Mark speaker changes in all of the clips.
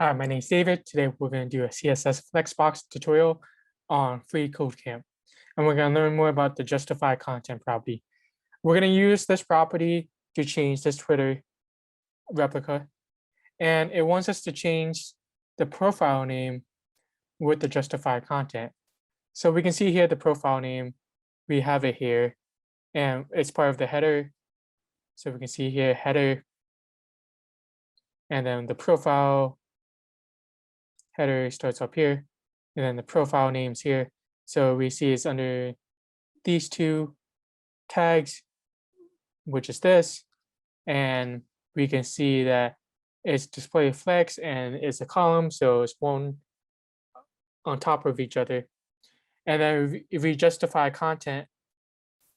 Speaker 1: Hi, my name is David. Today we're going to do a CSS Flexbox tutorial on freeCodeCamp. And we're going to learn more about the justify content property. We're going to use this property to change this Twitter replica. And it wants us to change the profile name with the justify content. So we can see here the profile name. We have it here. And it's part of the header. So we can see here header. And then the profile header starts up here, and then the profile names here. So we see it's under these two tags, which is this, and we can see that it's display flex and it's a column, so it's one on top of each other. And then if we justify content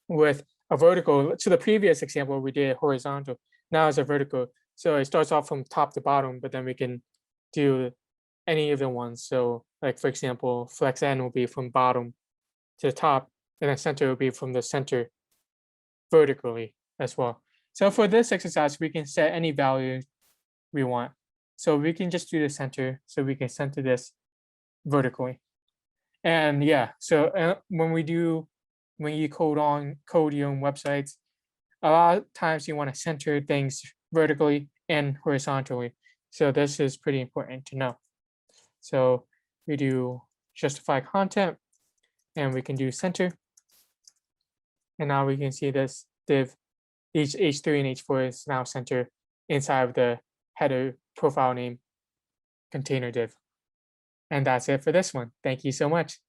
Speaker 1: with a vertical, to the previous example we did horizontal, now it's a vertical. So it starts off from top to bottom, but then we can do any of the ones. So like, for example, flex n will be from bottom to the top, and then center will be from the center vertically as well. So for this exercise, we can set any value we want. So we can just do the center. So we can center this vertically. And yeah, so when you code your own websites, a lot of times you want to center things vertically and horizontally. So this is pretty important to know. So we do justify content, and we can do center. And now we can see this div, each H3 and H4 is now center inside of the header profile name container div. And that's it for this one. Thank you so much.